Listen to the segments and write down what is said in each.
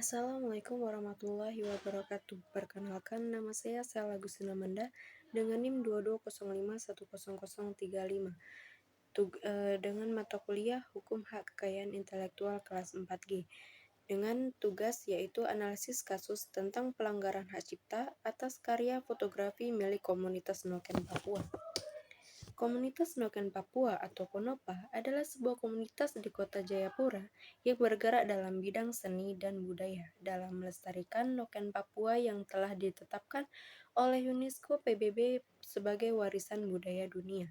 Assalamualaikum warahmatullahi wabarakatuh. Perkenalkan, nama saya Sela Gustina Manda dengan NIM 2205100035 dengan mata kuliah Hukum Hak Kekayaan Intelektual kelas 4G dengan tugas yaitu analisis kasus tentang pelanggaran hak cipta atas karya fotografi milik komunitas Noken Papua. Komunitas Noken Papua atau Konopa adalah sebuah komunitas di kota Jayapura yang bergerak dalam bidang seni dan budaya dalam melestarikan Noken Papua yang telah ditetapkan oleh UNESCO PBB sebagai warisan budaya dunia.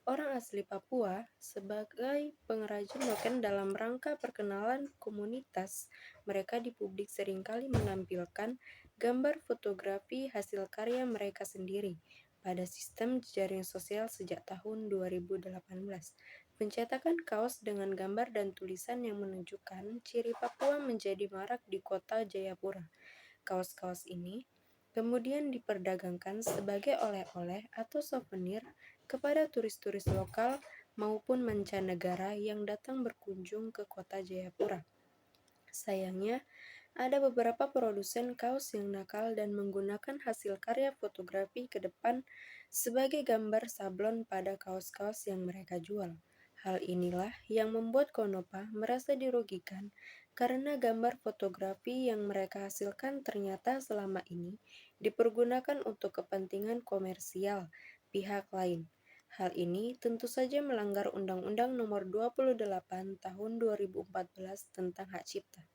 Orang asli Papua sebagai pengrajin noken dalam rangka perkenalan komunitas, mereka di publik seringkali menampilkan gambar fotografi hasil karya mereka sendiri pada sistem jejaring sosial sejak tahun 2018. Pencetakan kaos dengan gambar dan tulisan yang menunjukkan ciri Papua menjadi marak di kota Jayapura. Kaos-kaos ini kemudian diperdagangkan sebagai oleh-oleh atau souvenir kepada turis-turis lokal maupun mancanegara yang datang berkunjung ke kota Jayapura. Sayangnya, ada beberapa produsen kaos yang nakal dan menggunakan hasil karya fotografi ke depan sebagai gambar sablon pada kaos-kaos yang mereka jual. Hal inilah yang membuat Konopa merasa dirugikan karena gambar fotografi yang mereka hasilkan ternyata selama ini dipergunakan untuk kepentingan komersial pihak lain. Hal ini tentu saja melanggar Undang-Undang Nomor 28 Tahun 2014 tentang Hak Cipta.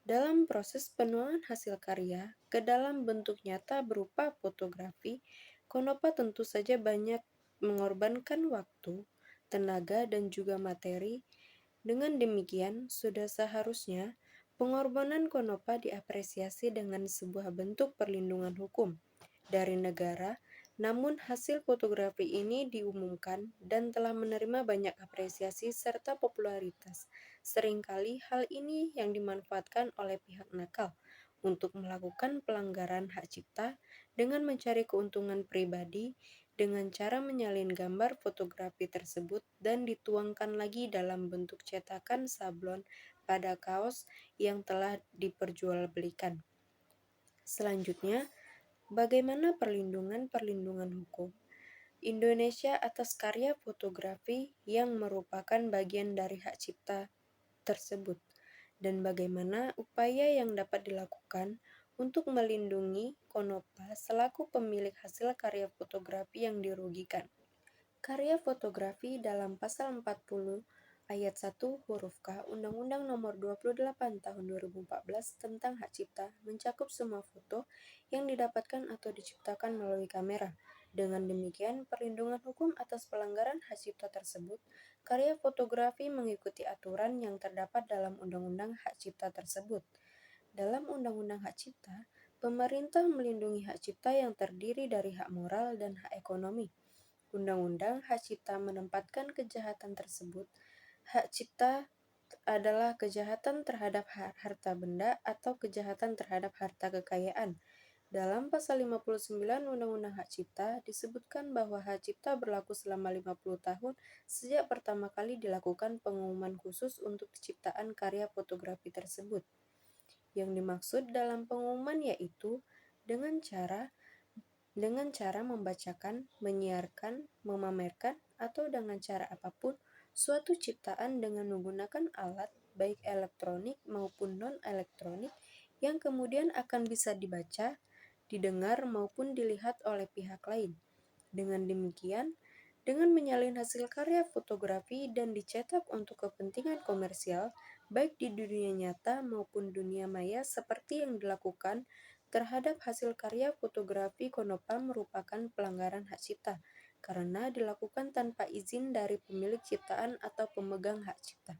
Dalam proses penuangan hasil karya ke dalam bentuk nyata berupa fotografi, Konopa tentu saja banyak mengorbankan waktu, tenaga, dan juga materi. Dengan demikian, sudah seharusnya pengorbanan Konopa diapresiasi dengan sebuah bentuk perlindungan hukum dari negara. Namun hasil fotografi ini diumumkan dan telah menerima banyak apresiasi serta popularitas. Seringkali hal ini yang dimanfaatkan oleh pihak nakal untuk melakukan pelanggaran hak cipta dengan mencari keuntungan pribadi dengan cara menyalin gambar fotografi tersebut dan dituangkan lagi dalam bentuk cetakan sablon pada kaos yang telah diperjualbelikan. Selanjutnya, bagaimana perlindungan hukum Indonesia atas karya fotografi yang merupakan bagian dari hak cipta tersebut, dan bagaimana upaya yang dapat dilakukan untuk melindungi Konopa selaku pemilik hasil karya fotografi yang dirugikan. Karya fotografi dalam Pasal 40 Ayat 1 huruf K Undang-Undang Nomor 28 Tahun 2014 tentang Hak Cipta mencakup semua foto yang didapatkan atau diciptakan melalui kamera. Dengan demikian, perlindungan hukum atas pelanggaran hak cipta tersebut, karya fotografi mengikuti aturan yang terdapat dalam Undang-Undang Hak Cipta tersebut. Dalam Undang-Undang Hak Cipta, pemerintah melindungi hak cipta yang terdiri dari hak moral dan hak ekonomi. Undang-Undang Hak Cipta menempatkan kejahatan tersebut. Hak cipta adalah kejahatan terhadap harta benda atau kejahatan terhadap harta kekayaan. Dalam pasal 59 Undang-Undang Hak Cipta disebutkan bahwa hak cipta berlaku selama 50 tahun sejak pertama kali dilakukan pengumuman khusus untuk ciptaan karya fotografi tersebut. Yang dimaksud dalam pengumuman yaitu dengan cara membacakan, menyiarkan, memamerkan, atau dengan cara apapun suatu ciptaan dengan menggunakan alat baik elektronik maupun non-elektronik yang kemudian akan bisa dibaca, didengar maupun dilihat oleh pihak lain. Dengan demikian, dengan menyalin hasil karya fotografi dan dicetak untuk kepentingan komersial, baik di dunia nyata maupun dunia maya seperti yang dilakukan terhadap hasil karya fotografi Konopa merupakan pelanggaran hak cipta, karena dilakukan tanpa izin dari pemilik ciptaan atau pemegang hak cipta.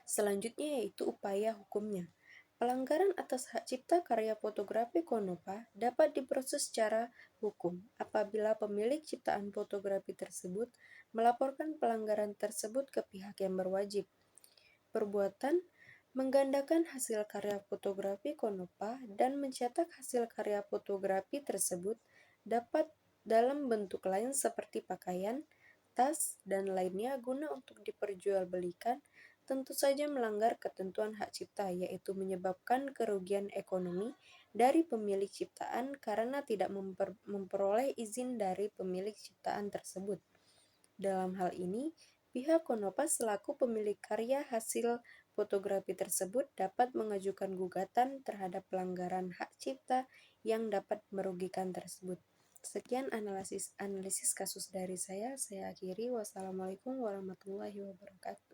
Selanjutnya yaitu upaya hukumnya. Pelanggaran atas hak cipta karya fotografi Konopa dapat diproses secara hukum apabila pemilik ciptaan fotografi tersebut melaporkan pelanggaran tersebut ke pihak yang berwajib. Perbuatan menggandakan hasil karya fotografi Konopa dan mencetak hasil karya fotografi tersebut dapat dalam bentuk lain seperti pakaian, tas, dan lainnya guna untuk diperjualbelikan tentu saja melanggar ketentuan hak cipta, yaitu menyebabkan kerugian ekonomi dari pemilik ciptaan karena tidak memperoleh izin dari pemilik ciptaan tersebut. Dalam hal ini, pihak Konopa selaku pemilik karya hasil fotografi tersebut dapat mengajukan gugatan terhadap pelanggaran hak cipta yang dapat merugikan tersebut. Sekian analisis kasus dari saya akhiri. Wassalamualaikum warahmatullahi wabarakatuh.